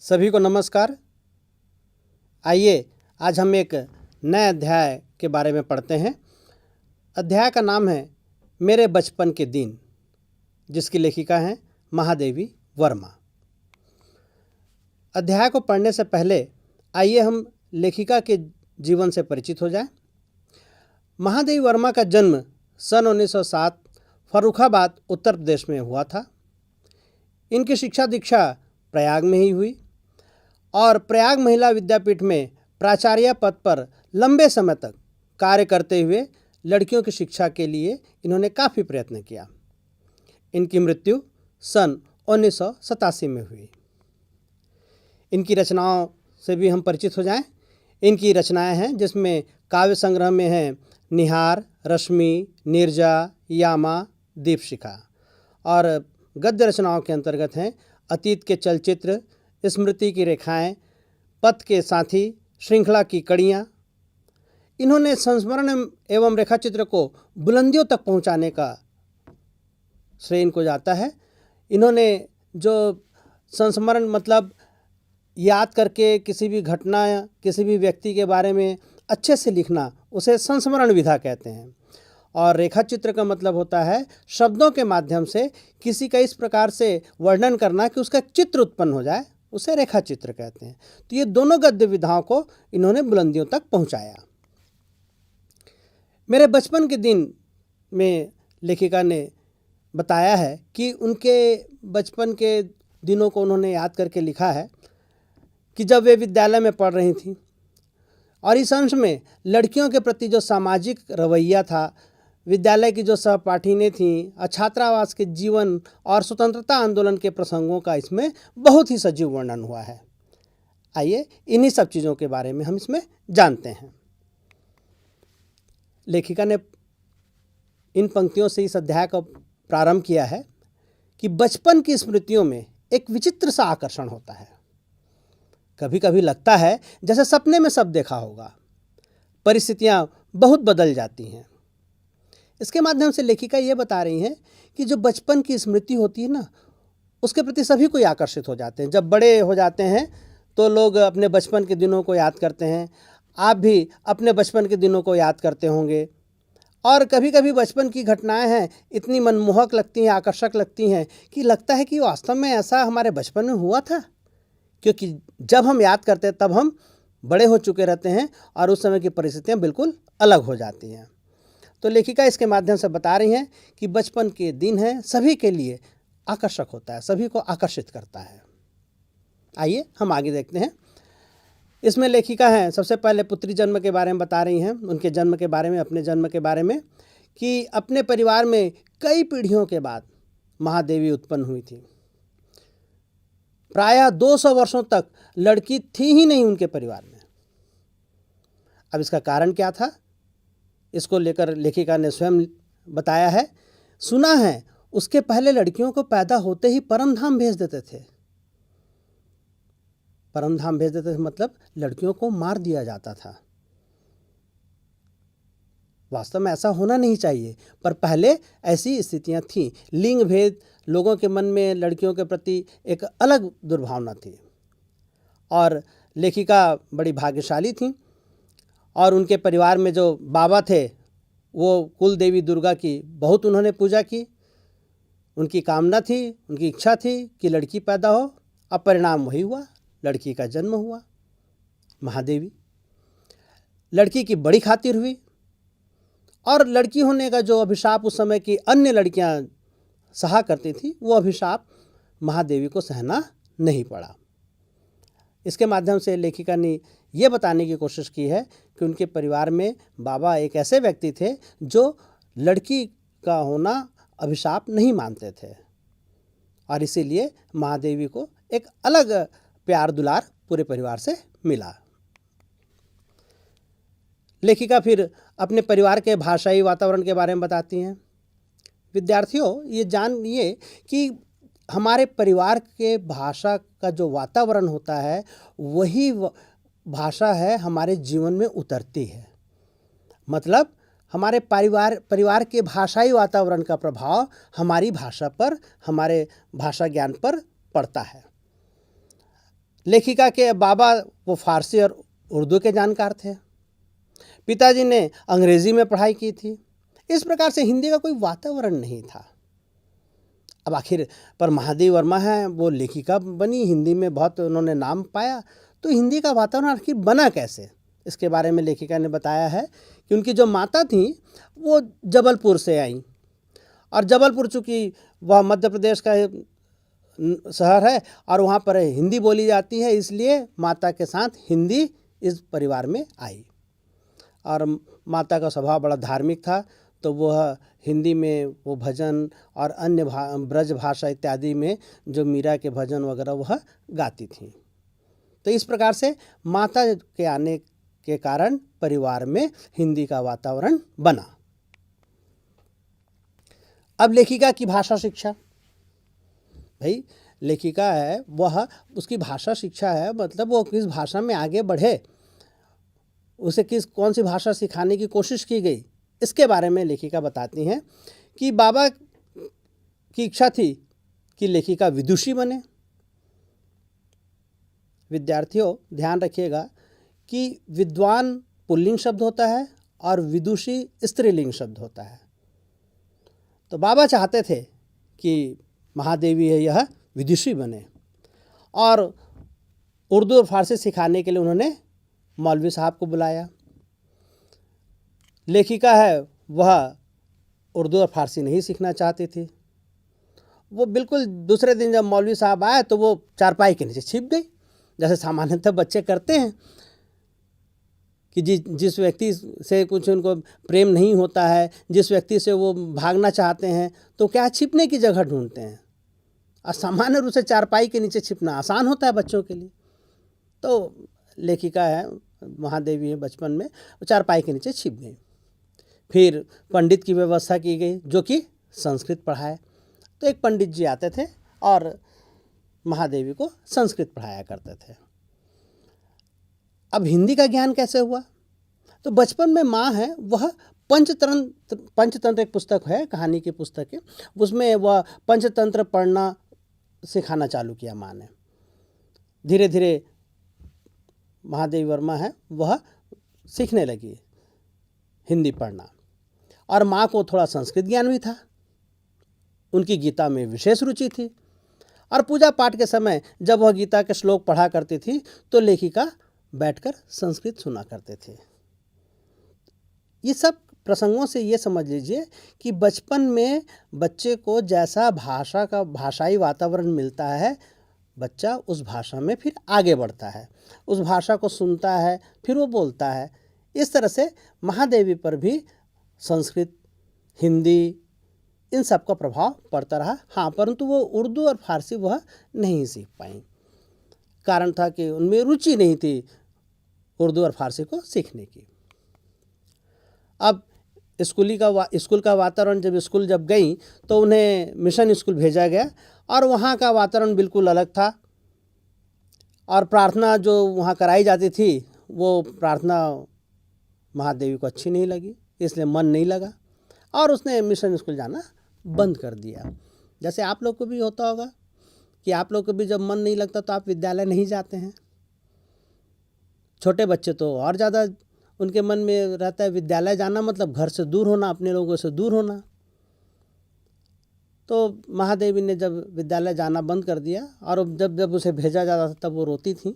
सभी को नमस्कार। आइए आज हम एक नए अध्याय के बारे में पढ़ते हैं। अध्याय का नाम है मेरे बचपन के दिन, जिसकी लेखिका हैं महादेवी वर्मा। अध्याय को पढ़ने से पहले आइए हम लेखिका के जीवन से परिचित हो जाएं। महादेवी वर्मा का जन्म सन 1907 फर्रुखाबाद उत्तर प्रदेश में हुआ था। इनकी शिक्षा दीक्षा प्रयाग में ही हुई और प्रयाग महिला विद्यापीठ में प्राचार्य पद पर लंबे समय तक कार्य करते हुए लड़कियों की शिक्षा के लिए इन्होंने काफ़ी प्रयत्न किया। इनकी मृत्यु सन 1987 में हुई। इनकी रचनाओं से भी हम परिचित हो जाएं। इनकी रचनाएं हैं जिसमें काव्य संग्रह में हैं निहार, रश्मि, नीरजा, यामा, दीपशिखा, और गद्य रचनाओं के अंतर्गत हैं अतीत के चलचित्र, स्मृति की रेखाएं, पथ के साथी, श्रृंखला की कड़ियाँ। इन्होंने संस्मरण एवं रेखाचित्र को बुलंदियों तक पहुंचाने का श्रेय इनको जाता है। इन्होंने जो संस्मरण मतलब याद करके किसी भी घटना या किसी भी व्यक्ति के बारे में अच्छे से लिखना, उसे संस्मरण विधा कहते हैं। और रेखाचित्र का मतलब होता है शब्दों के माध्यम से किसी का इस प्रकार से वर्णन करना कि उसका चित्र उत्पन्न हो जाए, उसे रेखाचित्र कहते हैं। तो ये दोनों गद्य विधाओं को इन्होंने बुलंदियों तक पहुंचाया। मेरे बचपन के दिन में लेखिका ने बताया है कि उनके बचपन के दिनों को उन्होंने याद करके लिखा है कि जब वे विद्यालय में पढ़ रही थीं और इस अंश में लड़कियों के प्रति जो सामाजिक रवैया था, विद्यालय की जो सहपाठिनें थीं और छात्रावास के जीवन और स्वतंत्रता आंदोलन के प्रसंगों का इसमें बहुत ही सजीव वर्णन हुआ है। आइए इन्हीं सब चीज़ों के बारे में हम इसमें जानते हैं। लेखिका ने इन पंक्तियों से इस अध्याय का प्रारंभ किया है कि बचपन की स्मृतियों में एक विचित्र सा आकर्षण होता है। कभी कभी लगता है जैसे सपने में सब देखा होगा। परिस्थितियां बहुत बदल जाती हैं। इसके माध्यम से लेखिका ये बता रही हैं कि जो बचपन की स्मृति होती है ना, उसके प्रति सभी कोई आकर्षित हो जाते हैं। जब बड़े हो जाते हैं तो लोग अपने बचपन के दिनों को याद करते हैं। आप भी अपने बचपन के दिनों को याद करते होंगे। और कभी कभी बचपन की घटनाएं हैं इतनी मनमोहक लगती हैं, आकर्षक लगती हैं कि लगता है कि वास्तव में ऐसा हमारे बचपन में हुआ था, क्योंकि जब हम याद करते हैं तब हम बड़े हो चुके रहते हैं और उस समय की परिस्थितियां बिल्कुल अलग हो जाती हैं। तो लेखिका इसके माध्यम से बता रही हैं कि बचपन के दिन हैं सभी के लिए आकर्षक होता है, सभी को आकर्षित करता है। आइए हम आगे देखते हैं। इसमें लेखिका हैं सबसे पहले पुत्री जन्म के बारे में बता रही हैं, उनके जन्म के बारे में, अपने जन्म के बारे में, कि अपने परिवार में कई पीढ़ियों के बाद महादेवी उत्पन्न हुई थी। प्रायः 200 वर्षों तक लड़की थी ही नहीं उनके परिवार में। अब इसका कारण क्या था, इसको लेकर लेखिका ने स्वयं बताया है। सुना है उसके पहले लड़कियों को पैदा होते ही परमधाम भेज देते थे। परमधाम भेज देते थे मतलब लड़कियों को मार दिया जाता था। वास्तव में ऐसा होना नहीं चाहिए, पर पहले ऐसी स्थितियां थीं। लिंग भेद, लोगों के मन में लड़कियों के प्रति एक अलग दुर्भावना थी। और लेखिका बड़ी भाग्यशाली थीं और उनके परिवार में जो बाबा थे वो कुल देवी दुर्गा की बहुत उन्होंने पूजा की। उनकी कामना थी, उनकी इच्छा थी कि लड़की पैदा हो। अब परिणाम वही हुआ, लड़की का जन्म हुआ, महादेवी। लड़की की बड़ी खातिर हुई और लड़की होने का जो अभिशाप उस समय की अन्य लड़कियां सहा करती थी, वो अभिशाप महादेवी को सहना नहीं पड़ा। इसके माध्यम से लेखिका ने ये बताने की कोशिश की है कि उनके परिवार में बाबा एक ऐसे व्यक्ति थे जो लड़की का होना अभिशाप नहीं मानते थे और इसीलिए महादेवी को एक अलग प्यार दुलार पूरे परिवार से मिला। लेखिका फिर अपने परिवार के भाषाई वातावरण के बारे में बताती हैं। विद्यार्थियों, ये जानिए कि हमारे परिवार के भाषा का जो वातावरण होता है वही भाषा है हमारे जीवन में उतरती है। मतलब हमारे परिवार के भाषाई वातावरण का प्रभाव हमारी भाषा पर, हमारे भाषा ज्ञान पर पड़ता है। लेखिका के बाबा वो फारसी और उर्दू के जानकार थे। पिताजी ने अंग्रेज़ी में पढ़ाई की थी। इस प्रकार से हिंदी का कोई वातावरण नहीं था। अब आखिर पर महादेवी वर्मा हैं, वो लेखिका बनी, हिंदी में बहुत उन्होंने नाम पाया, तो हिंदी का वातावरण आखिर बना कैसे? इसके बारे में लेखिका ने बताया है कि उनकी जो माता थी वो जबलपुर से आई, और जबलपुर चूँकि वह मध्य प्रदेश का शहर है और वहाँ पर हिंदी बोली जाती है, इसलिए माता के साथ हिंदी इस परिवार में आई। और माता का स्वभाव बड़ा धार्मिक था, तो वह हिंदी में वो भजन और अन्य ब्रज भाषा इत्यादि में जो मीरा के भजन वगैरह वह गाती थीं। तो इस प्रकार से माता के आने के कारण परिवार में हिंदी का वातावरण बना। अब लेखिका की भाषा शिक्षा, भाई लेखिका है वह, उसकी भाषा शिक्षा है, मतलब वो किस भाषा में आगे बढ़े, उसे कौन सी भाषा सिखाने की कोशिश की गई, इसके बारे में लेखिका बताती हैं कि बाबा की इच्छा थी कि लेखिका विदुषी बने। विद्यार्थियों ध्यान रखिएगा कि विद्वान पुल्लिंग शब्द होता है और विदुषी स्त्रीलिंग शब्द होता है। तो बाबा चाहते थे कि महादेवी है यह विदुषी बने, और उर्दू और फारसी सिखाने के लिए उन्होंने मौलवी साहब को बुलाया। लेखिका है वह उर्दू और फारसी नहीं सीखना चाहती थी। वो बिल्कुल दूसरे दिन जब मौलवी साहब आए तो वो चारपाई के नीचे छिप गई, जैसे सामान्यतः बच्चे करते हैं कि जिस व्यक्ति से कुछ उनको प्रेम नहीं होता है, जिस व्यक्ति से वो भागना चाहते हैं, तो क्या छिपने की जगह ढूंढते हैं। और सामान्य रूप से चारपाई के नीचे छिपना आसान होता है बच्चों के लिए। तो लेखिका है महादेवी है, बचपन में चारपाई के नीचे छिप गई। फिर पंडित की व्यवस्था की गई जो कि संस्कृत पढ़ाए। तो एक पंडित जी आते थे और महादेवी को संस्कृत पढ़ाया करते थे। अब हिंदी का ज्ञान कैसे हुआ? तो बचपन में माँ है वह पंचतंत्र एक पुस्तक है, कहानी की पुस्तक है, उसमें वह पंचतंत्र पढ़ना सिखाना चालू किया माँ ने। धीरे धीरे महादेवी वर्मा है वह सीखने लगी हिंदी पढ़ना, और माँ को थोड़ा संस्कृत ज्ञान भी था। उनकी गीता में विशेष रुचि थी, और पूजा पाठ के समय जब वह गीता के श्लोक पढ़ा करती थी तो लेखिका बैठकर संस्कृत सुना करते थे। ये सब प्रसंगों से ये समझ लीजिए कि बचपन में बच्चे को जैसा भाषाई वातावरण मिलता है, बच्चा उस भाषा में फिर आगे बढ़ता है, उस भाषा को सुनता है, फिर वो बोलता है। इस तरह से महादेवी पर भी संस्कृत, हिंदी, इन सब का प्रभाव पड़ता रहा। हाँ, परंतु वो उर्दू और फारसी वह नहीं सीख पाई। कारण था कि उनमें रुचि नहीं थी उर्दू और फारसी को सीखने की। अब स्कूल का वातावरण, जब स्कूल गई तो उन्हें मिशन स्कूल भेजा गया, और वहाँ का वातावरण बिल्कुल अलग था। और प्रार्थना जो वहाँ कराई जाती थी, वो प्रार्थना महादेवी को अच्छी नहीं लगी, इसलिए मन नहीं लगा और उसने मिशन स्कूल जाना बंद कर दिया। जैसे आप लोग को भी होता होगा कि आप लोग को भी जब मन नहीं लगता तो आप विद्यालय नहीं जाते हैं। छोटे बच्चे तो और ज़्यादा उनके मन में रहता है विद्यालय जाना मतलब घर से दूर होना, अपने लोगों से दूर होना। तो महादेवी ने जब विद्यालय जाना बंद कर दिया और जब उसे भेजा जाता था तब वो रोती थी।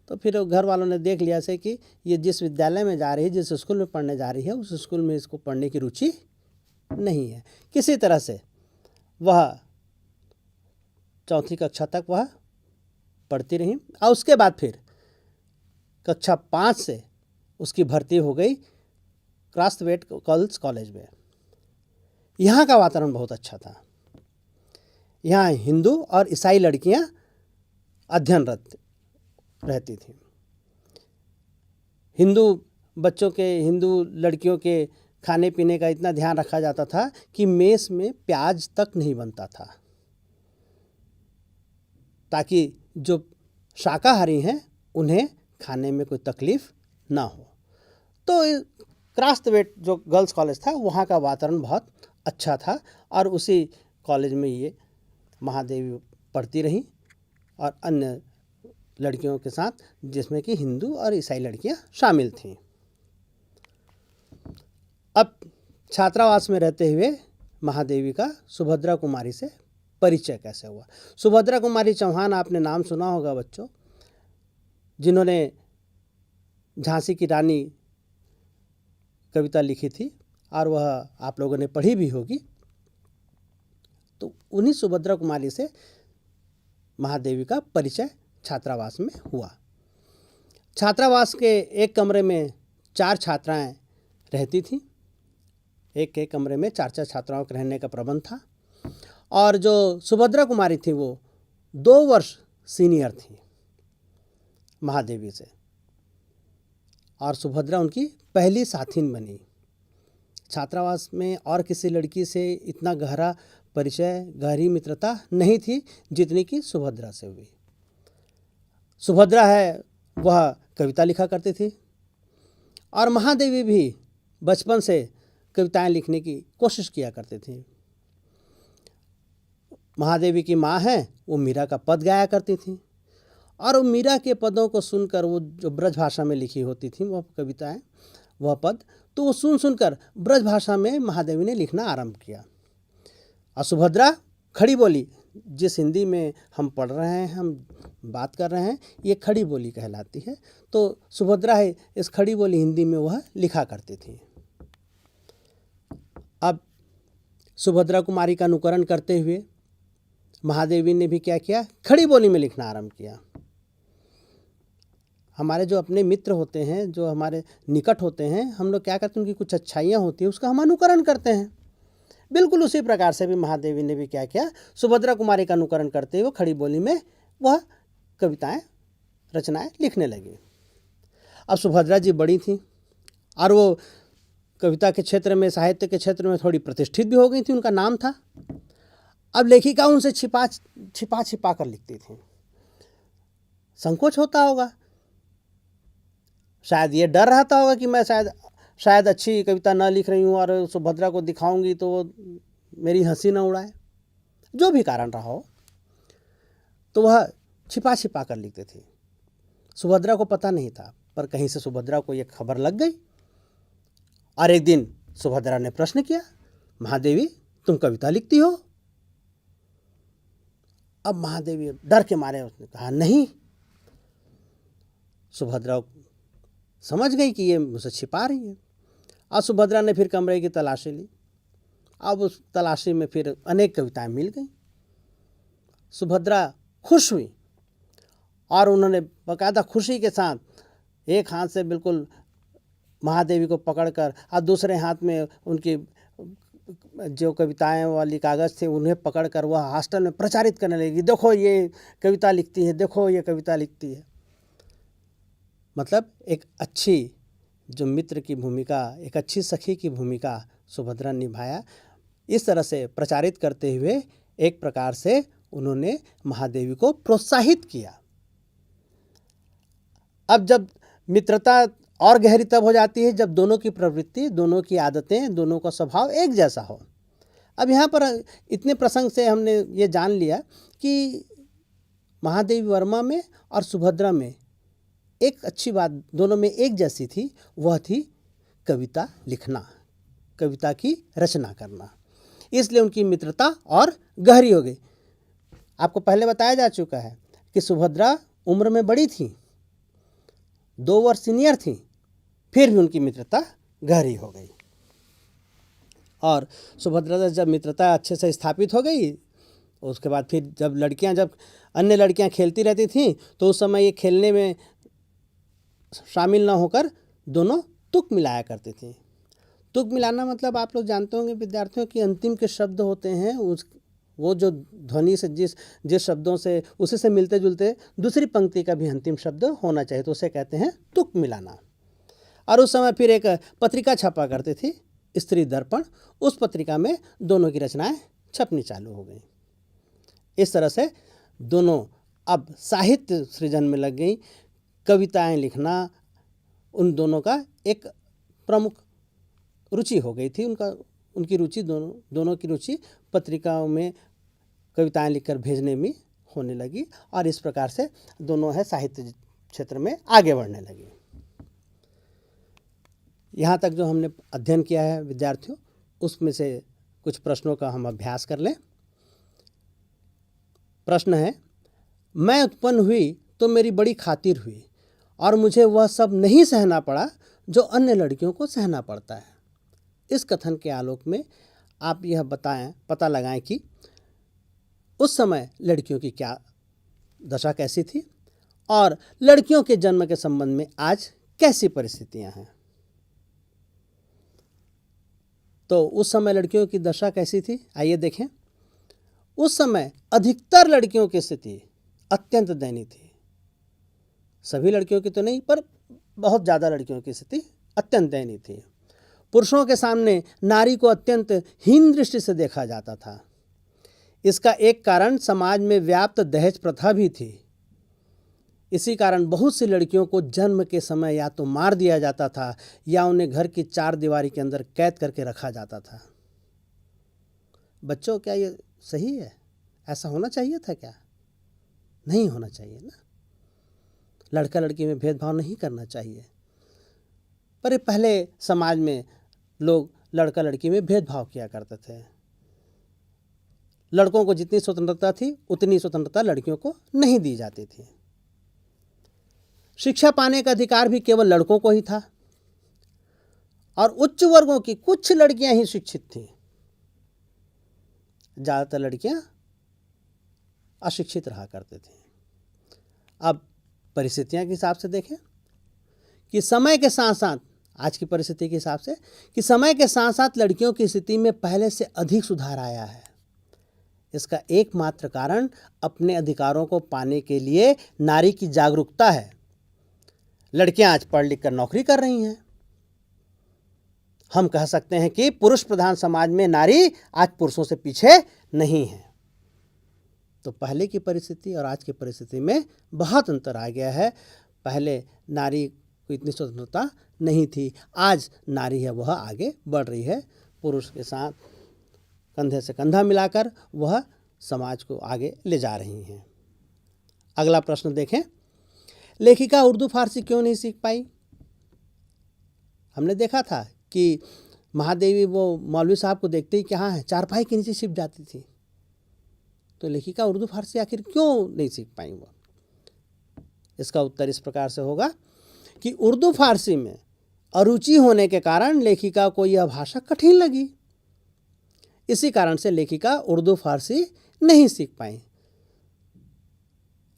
तो फिर घर वालों ने देख लिया से कि ये जिस विद्यालय में जा रही है, जिस स्कूल में पढ़ने जा रही है, उस स्कूल में इसको पढ़ने की रुचि नहीं है। किसी तरह से वह चौथी कक्षा तक वह पढ़ती रही, और उसके बाद फिर कक्षा 5 से उसकी भर्ती हो गई क्रास्थवेट गर्ल्स कॉलेज में। यहाँ का वातावरण बहुत अच्छा था। यहाँ हिंदू और ईसाई लड़कियाँ अध्ययनरत रहती थीं। हिंदू लड़कियों के खाने पीने का इतना ध्यान रखा जाता था कि मेस में प्याज तक नहीं बनता था, ताकि जो शाकाहारी हैं उन्हें खाने में कोई तकलीफ ना हो। तो क्रास्थवेट जो गर्ल्स कॉलेज था वहाँ का वातावरण बहुत अच्छा था, और उसी कॉलेज में ये महादेवी पढ़ती रहीं और अन्य लड़कियों के साथ, जिसमें कि हिंदू और ईसाई लड़कियां शामिल थीं। अब छात्रावास में रहते हुए महादेवी का सुभद्रा कुमारी से परिचय कैसे हुआ। सुभद्रा कुमारी चौहान आपने नाम सुना होगा बच्चों, जिन्होंने झांसी की रानी कविता लिखी थी और वह आप लोगों ने पढ़ी भी होगी। तो उन्हीं सुभद्रा कुमारी से महादेवी का परिचय छात्रावास में हुआ। छात्रावास के एक कमरे में 4 छात्राएं रहती थीं। एक कमरे में 4 छात्राओं के रहने का प्रबंध था। और जो सुभद्रा कुमारी थी वो 2 वर्ष सीनियर थी महादेवी से, और सुभद्रा उनकी पहली साथिन बनी। छात्रावास में और किसी लड़की से इतना गहरा परिचय, गहरी मित्रता नहीं थी जितनी कि सुभद्रा से हुई। सुभद्रा है वह कविता लिखा करती थी और महादेवी भी बचपन से कविताएं लिखने की कोशिश किया करती थी। महादेवी की माँ है वो मीरा का पद गाया करती थी और वो मीरा के पदों को सुनकर, वो जो ब्रज भाषा में लिखी होती थी वह कविताएं, वह पद, तो वो सुनकर ब्रज भाषा में महादेवी ने लिखना आरंभ किया। और सुभद्रा खड़ी बोली, जिस हिंदी में हम पढ़ रहे हैं, हम बात कर रहे हैं, ये खड़ी बोली कहलाती है। तो सुभद्रा है इस खड़ी बोली हिंदी में वह लिखा करती थी। अब सुभद्रा कुमारी का अनुकरण करते हुए महादेवी ने भी क्या किया, खड़ी बोली में लिखना आरंभ किया। हमारे जो अपने मित्र होते हैं, जो हमारे निकट होते हैं, हम लोग क्या करते हैं, उनकी कुछ अच्छाइयाँ होती हैं उसका हम अनुकरण करते हैं। बिल्कुल उसी प्रकार से भी महादेवी ने भी क्या किया, सुभद्रा कुमारी का अनुकरण करते हुए खड़ी बोली में वह कविताएं, रचनाएं लिखने लगी। अब सुभद्रा जी बड़ी थीं और वो कविता के क्षेत्र में, साहित्य के क्षेत्र में थोड़ी प्रतिष्ठित भी हो गई थी, उनका नाम था। अब लेखिका उनसे छिपा कर लिखती थी। संकोच होता होगा, शायद ये डर रहता होगा कि मैं शायद अच्छी कविता न लिख रही हूँ और सुभद्रा को दिखाऊंगी तो वो मेरी हंसी न उड़ाए, जो भी कारण रहा हो। तो वह छिपा कर लिखते थे। सुभद्रा को पता नहीं था, पर कहीं से सुभद्रा को यह खबर लग गई और एक दिन सुभद्रा ने प्रश्न किया, महादेवी तुम कविता लिखती हो? अब महादेवी डर के मारे उसने कहा नहीं। सुभद्रा समझ गई कि ये मुझसे छिपा रही है। और सुभद्रा ने फिर कमरे की तलाशी ली। अब उस तलाशी में फिर अनेक कविताएं मिल गई। सुभद्रा खुश हुई और उन्होंने बाकायदा खुशी के साथ एक हाथ से बिल्कुल महादेवी को पकड़कर और दूसरे हाथ में उनकी जो कविताएं वाली कागज़ थे उन्हें पकड़कर वह हॉस्टल में प्रचारित करने लगी, देखो ये कविता लिखती है, देखो ये कविता लिखती है। मतलब एक अच्छी जो मित्र की भूमिका, एक अच्छी सखी की भूमिका सुभद्रा निभाया। इस तरह से प्रचारित करते हुए एक प्रकार से उन्होंने महादेवी को प्रोत्साहित किया। अब जब मित्रता और गहरी तब हो जाती है जब दोनों की प्रवृत्ति, दोनों की आदतें, दोनों का स्वभाव एक जैसा हो। अब यहाँ पर इतने प्रसंग से हमने ये जान लिया कि महादेवी वर्मा में और सुभद्रा में एक अच्छी बात दोनों में एक जैसी थी, वह थी कविता लिखना, कविता की रचना करना। इसलिए उनकी मित्रता और गहरी हो गई। आपको पहले बताया जा चुका है कि सुभद्रा उम्र में बड़ी थी, 2 वर्ष सीनियर थी, फिर भी उनकी मित्रता गहरी हो गई। और सुभद्रा से जब मित्रता अच्छे से स्थापित हो गई, उसके बाद फिर जब अन्य लड़कियां खेलती रहती थीं तो उस समय ये खेलने में शामिल ना होकर दोनों तुक मिलाया करती थी। तुक मिलाना मतलब आप लोग जानते होंगे विद्यार्थियों कि अंतिम के शब्द होते हैं वो जो ध्वनि से जिस शब्दों से उसी से मिलते जुलते दूसरी पंक्ति का भी अंतिम शब्द होना चाहिए, तो उसे कहते हैं तुक मिलाना। और उस समय फिर एक पत्रिका छपा करती थी, स्त्री दर्पण। उस पत्रिका में दोनों की रचनाएं छपनी चालू हो गई। इस तरह से दोनों अब साहित्य सृजन में लग गई। कविताएं लिखना उन दोनों का एक प्रमुख रुचि हो गई थी। उनकी रुचि दोनों की रुचि पत्रिकाओं में कविताएं लिखकर भेजने में होने लगी और इस प्रकार से दोनों है साहित्य क्षेत्र में आगे बढ़ने लगी। यहाँ तक जो हमने अध्ययन किया है विद्यार्थियों, उसमें से कुछ प्रश्नों का हम अभ्यास कर लें। प्रश्न है, मैं उत्पन्न हुई तो मेरी बड़ी खातिर हुई और मुझे वह सब नहीं सहना पड़ा जो अन्य लड़कियों को सहना पड़ता है। इस कथन के आलोक में आप यह पता लगाएं कि उस समय लड़कियों की क्या दशा कैसी थी और लड़कियों के जन्म के संबंध में आज कैसी परिस्थितियां हैं। तो उस समय लड़कियों की दशा कैसी थी, आइए देखें। उस समय अधिकतर लड़कियों की स्थिति अत्यंत दयनीय थी। सभी लड़कियों की तो नहीं, पर बहुत ज़्यादा लड़कियों की स्थिति अत्यंत दयनीय थी। पुरुषों के सामने नारी को अत्यंत हीन दृष्टि से देखा जाता था। इसका एक कारण समाज में व्याप्त दहेज प्रथा भी थी। इसी कारण बहुत सी लड़कियों को जन्म के समय या तो मार दिया जाता था या उन्हें घर की चार दीवारी के अंदर कैद करके रखा जाता था। बच्चों, क्या ये सही है? ऐसा होना चाहिए था क्या? नहीं होना चाहिए ना। लड़का लड़की में भेदभाव नहीं करना चाहिए। पर पहले समाज में लोग लड़का लड़की में भेदभाव किया करते थे। लड़कों को जितनी स्वतंत्रता थी उतनी स्वतंत्रता लड़कियों को नहीं दी जाती थी। शिक्षा पाने का अधिकार भी केवल लड़कों को ही था और उच्च वर्गों की कुछ लड़कियां ही शिक्षित थीं। ज़्यादातर लड़कियां अशिक्षित रहा करते थे। अब परिस्थितियां के हिसाब से देखें कि समय के साथ साथ, आज की परिस्थिति के हिसाब से, कि समय के साथ साथ लड़कियों की स्थिति में पहले से अधिक सुधार आया है। इसका एकमात्र कारण अपने अधिकारों को पाने के लिए नारी की जागरूकता है। लड़कियां आज पढ़ लिख कर नौकरी कर रही हैं। हम कह सकते हैं कि पुरुष प्रधान समाज में नारी आज पुरुषों से पीछे नहीं है। तो पहले की परिस्थिति और आज की परिस्थिति में बहुत अंतर आ गया है। पहले नारी को इतनी स्वतंत्रता नहीं थी, आज नारी है वह आगे बढ़ रही है। पुरुष के साथ कंधे से कंधा मिलाकर वह समाज को आगे ले जा रही हैं। अगला प्रश्न देखें, लेखिका उर्दू फारसी क्यों नहीं सीख पाई? हमने देखा था कि महादेवी वो मौलवी साहब को देखते ही कहाँ है, चारपाई के नीचे छिप जाती थी। तो लेखिका उर्दू फारसी आखिर क्यों नहीं सीख पाई वो? इसका उत्तर इस प्रकार से होगा कि उर्दू फारसी में अरुचि होने के कारण लेखिका को यह भाषा कठिन लगी। इसी कारण से लेखिका उर्दू फारसी नहीं सीख पाई।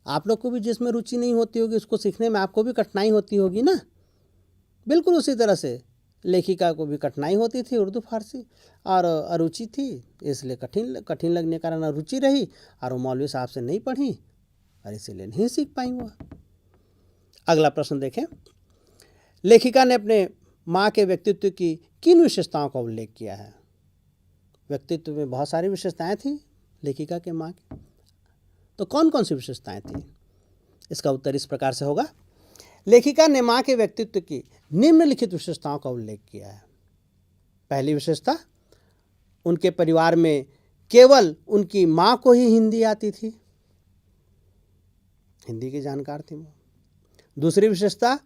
आप लोग को भी जिसमें रुचि नहीं होती होगी उसको सीखने में आपको भी कठिनाई होती होगी ना। बिल्कुल उसी तरह से लेखिका को भी कठिनाई होती थी उर्दू फारसी, और अरुचि थी, इसलिए कठिन लगने के कारण अरुचि रही और वो मौलवी साहब से नहीं पढ़ी और इसीलिए नहीं सीख पाई वो। अगला प्रश्न देखें, लेखिका ने अपने माँ के व्यक्तित्व की किन विशेषताओं का उल्लेख किया है? व्यक्तित्व में बहुत सारी विशेषताएं थी लेखिका के माँ की, तो कौन कौन सी विशेषताएं थी? इसका उत्तर इस प्रकार से होगा, लेखिका ने माँ के व्यक्तित्व की निम्नलिखित विशेषताओं का उल्लेख किया है। पहली विशेषता, उनके परिवार में केवल उनकी माँ को ही हिंदी आती थी, हिंदी की जानकार थी वो। दूसरी विशेषता,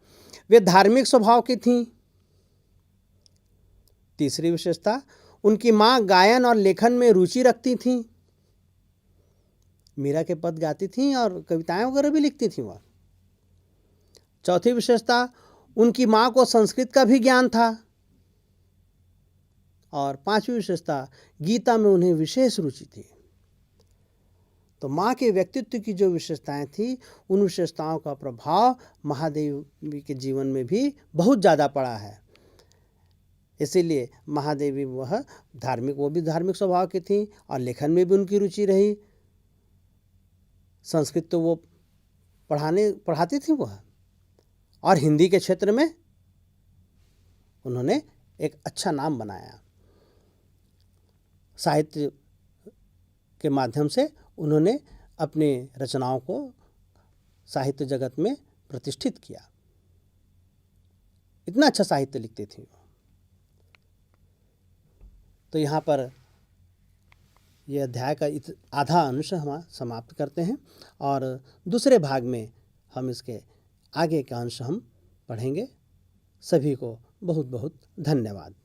वे धार्मिक स्वभाव की थीं। तीसरी विशेषता, उनकी माँ गायन और लेखन में रुचि रखती थीं, मीरा के पद गाती थीं और कविताएं वगैरह भी लिखती थीं वह। चौथी विशेषता, उनकी माँ को संस्कृत का भी ज्ञान था। और पांचवी विशेषता, गीता में उन्हें विशेष रुचि थी। तो माँ के व्यक्तित्व की जो विशेषताएं थी, उन विशेषताओं का प्रभाव महादेवी के जीवन में भी बहुत ज़्यादा पड़ा है। इसीलिए महादेवी वो भी धार्मिक स्वभाव की थी और लेखन में भी उनकी रुचि रही। संस्कृत तो वो पढ़ाती थी वह, और हिंदी के क्षेत्र में उन्होंने एक अच्छा नाम बनाया। साहित्य के माध्यम से उन्होंने अपनी रचनाओं को साहित्य जगत में प्रतिष्ठित किया। इतना अच्छा साहित्य लिखती थी। तो यहाँ पर ये अध्याय का आधा अंश हम समाप्त करते हैं और दूसरे भाग में हम इसके आगे का अंश हम पढ़ेंगे। सभी को बहुत बहुत धन्यवाद।